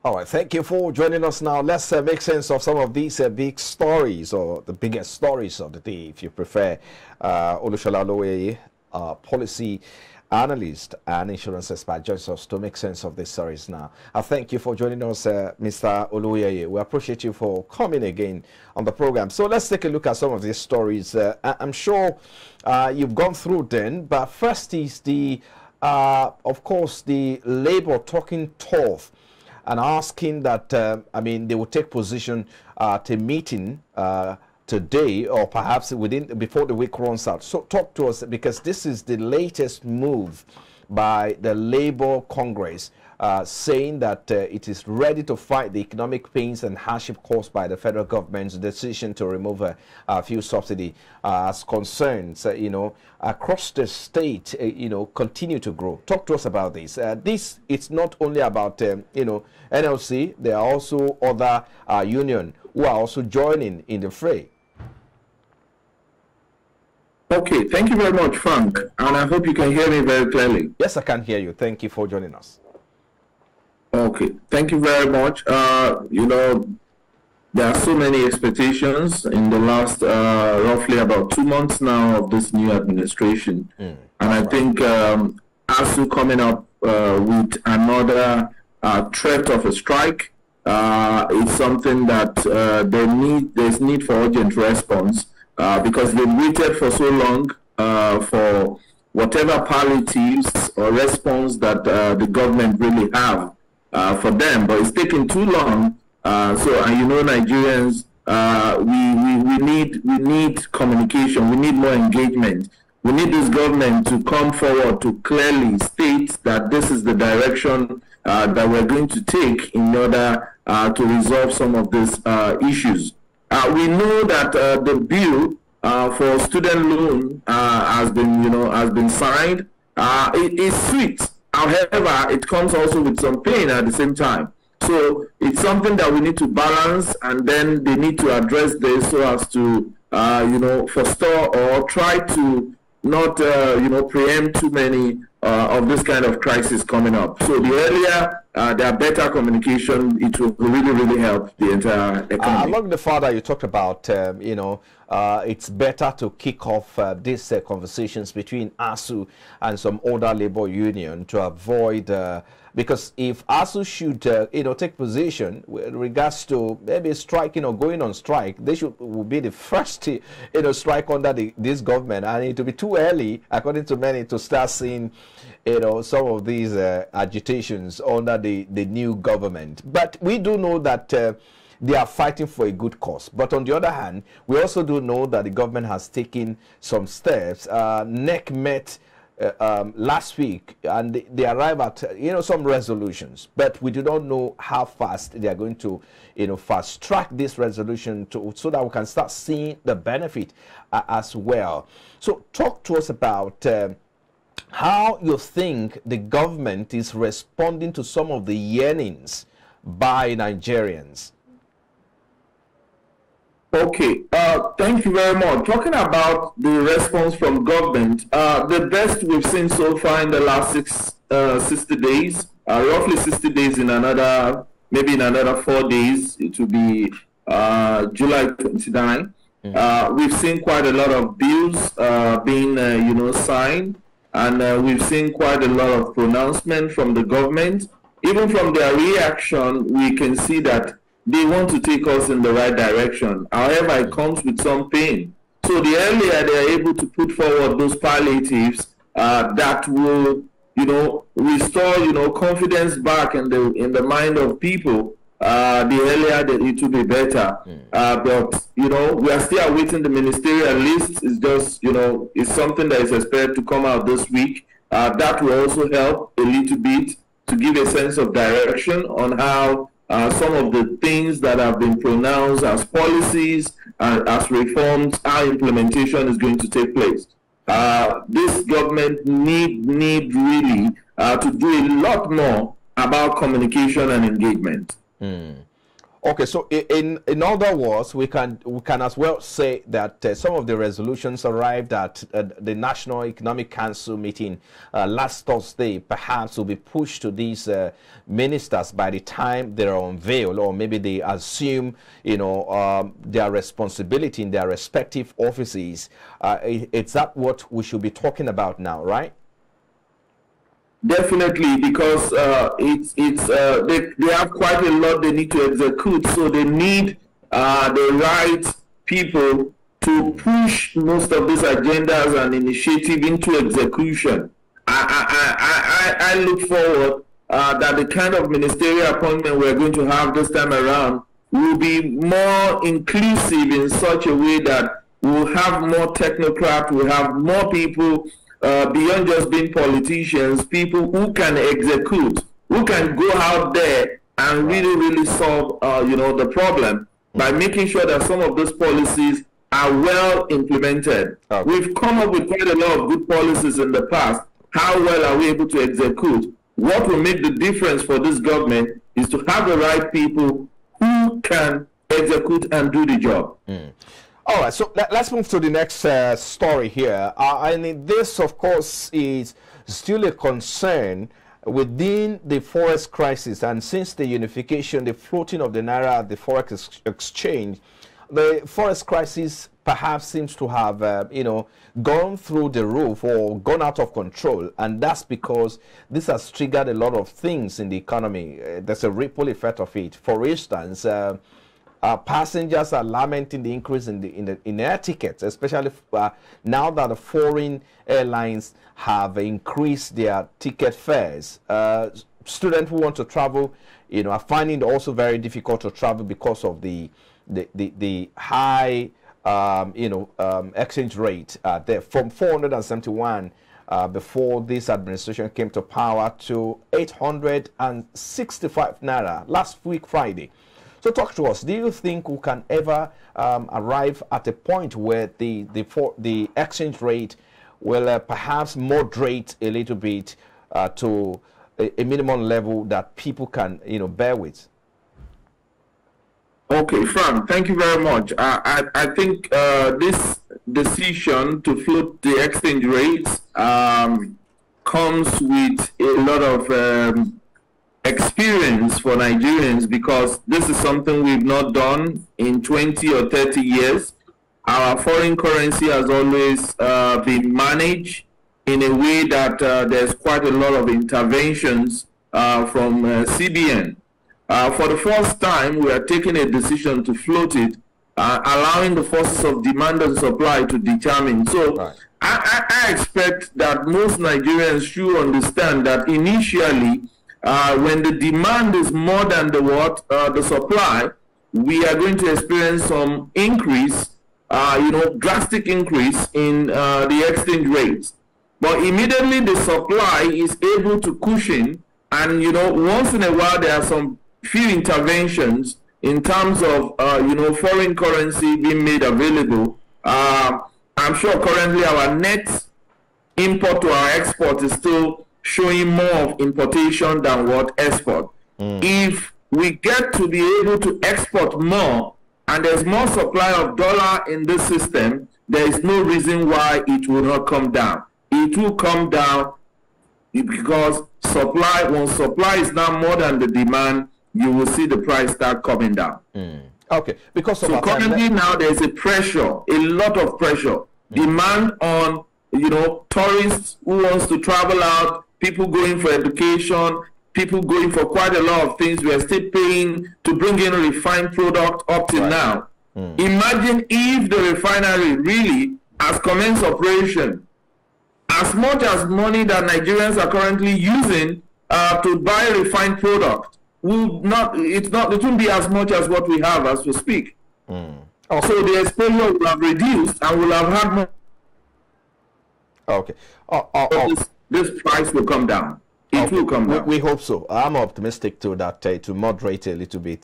All right, thank you for joining us now. Let's make sense of some of these big stories, or the biggest stories of the day, if you prefer. Olushola Oloyeye, policy analyst and insurance expert, joins us to make sense of these stories now. I thank you for joining us, Mr. Oloyeye. We appreciate you for coming again on the program. So let's take a look at some of these stories. I'm sure you've gone through them, but first is the, of course, the Labour talking tough and asking that, I mean, they will take position at a meeting today, or perhaps before the week runs out. So talk to us, because this is the latest move by the Labour Congress, saying that it is ready to fight the economic pains and hardship caused by the federal government's decision to remove a few subsidy, as concerns, you know, across the state, you know, continue to grow. Talk to us about this. This, it's not only about, you know, NLC. There are also other union who are also joining in the fray. Okay, thank you very much, Frank, and I hope you can hear me very clearly. Yes, I can hear you. Thank you for joining us. Okay, thank you very much. You know, there are so many expectations in the last roughly about 2 months now of this new administration. And I think ASU coming up with another threat of a strike is something that there's need for urgent response, because they've waited for so long for whatever palliatives or response that the government really have for them, but it's taking too long. So, and you know, Nigerians, we need communication. We need more engagement. We need this government to come forward to clearly state that this is the direction that we're going to take in order to resolve some of these issues. We know that the bill for student loan has been signed. It is sweet. However, it comes also with some pain at the same time. So it's something that we need to balance, and then they need to address this so as to, you know, forestall or try to not, you know, preempt too many of this kind of crisis coming up. So the earlier there are better communication, it will really, really help the entire economy. Along the further, you talked about, you know, it's better to kick off these conversations between ASU and some other labor union to avoid, because if ASU should, you know, take position with regards to maybe striking or going on strike, they will be the first, you know, strike under this government, and it will be too early, according to many, to start seeing, you know, some of these agitations under the new government. But we do know that they are fighting for a good cause. But on the other hand, we also do know that the government has taken some steps. NEC met last week, and they arrive at, you know, some resolutions. But we do not know how fast they are going to, you know, fast track this resolution so that we can start seeing the benefit as well. So talk to us about how you think the government is responding to some of the yearnings by Nigerians. Okay, thank you very much. Talking about the response from government, the best we've seen so far in the last 60 days, roughly 60 days in another, maybe in another 4 days, it will be July 29. We've seen quite a lot of bills being, you know, signed, and we've seen quite a lot of pronouncement from the government. Even from their reaction, we can see that they want to take us in the right direction. However, it comes with some pain. So the earlier they are able to put forward those palliatives that will, you know, restore, you know, confidence back in the mind of people, the earlier that it will be better. But, you know, we are still awaiting the ministerial list. It's just, you know, it's something that is expected to come out this week. That will also help a little bit to give a sense of direction on how some of the things that have been pronounced as policies and as reforms, how implementation is going to take place. This government need really to do a lot more about communication and engagement. Okay, so in other words, we can as well say that some of the resolutions arrived at the National Economic Council meeting last Thursday perhaps will be pushed to these ministers by the time they are unveiled, or maybe they assume, you know, their responsibility in their respective offices. It's that what we should be talking about now, right? Definitely, because they have quite a lot they need to execute, so they need the right people to push most of these agendas and initiative into execution. I look forward that the kind of ministerial appointment we're going to have this time around will be more inclusive in such a way that we'll have more technocrats, we'll have more people beyond just being politicians, people who can execute, who can go out there and really solve, you know, the problem by making sure that some of those policies are well implemented. Okay. We've come up with quite a lot of good policies in the past. How well are we able to execute? What will make the difference for this government is to have the right people who can execute and do the job. All right, so let's move to the next story here. I mean, this, of course, is still a concern within the forex crisis. And since the unification, the floating of the naira at the forex exchange, the forex crisis perhaps seems to have, you know, gone through the roof or gone out of control. And that's because this has triggered a lot of things in the economy. There's a ripple effect of it. For instance, passengers are lamenting the increase in air tickets, especially now that the foreign airlines have increased their ticket fares. Students who want to travel, you know, are finding it also very difficult to travel because of the high, you know, exchange rate there from 471 before this administration came to power to 865 naira last week Friday. So talk to us. Do you think we can ever arrive at a point where the exchange rate will perhaps moderate a little bit to a minimum level that people can, you know, bear with? Okay, Frank, thank you very much. I think this decision to float the exchange rates comes with a lot of experience for Nigerians, because this is something we've not done in 20 or 30 years. Our foreign currency has always been managed in a way that there's quite a lot of interventions from CBN. For the first time, we are taking a decision to float it, allowing the forces of demand and supply to determine. So right. I expect that most Nigerians should understand that initially, when the demand is more than the supply, we are going to experience some increase, you know, drastic increase in the exchange rates. But immediately the supply is able to cushion, and, you know, once in a while there are some few interventions in terms of, you know, foreign currency being made available. I'm sure currently our net import to our export is still showing more of importation than what export. If we get to be able to export more and there's more supply of dollar in this system, there is no reason why it will not come down. It will come down because supply, once supply is now more than the demand, you will see the price start coming down. Okay, because so currently now there's a pressure, a lot of pressure, demand on, you know, tourists who wants to travel out, people going for education, people going for quite a lot of things. We are still paying to bring in a refined product up till now. Imagine if the refinery really has commenced operation. As much as money that Nigerians are currently using to buy refined product, it won't be as much as what we have as we speak. Okay. So the exposure will have reduced and will have had more. Okay. This price will come down. It will come down. We hope so. I'm optimistic too that to moderate a little bit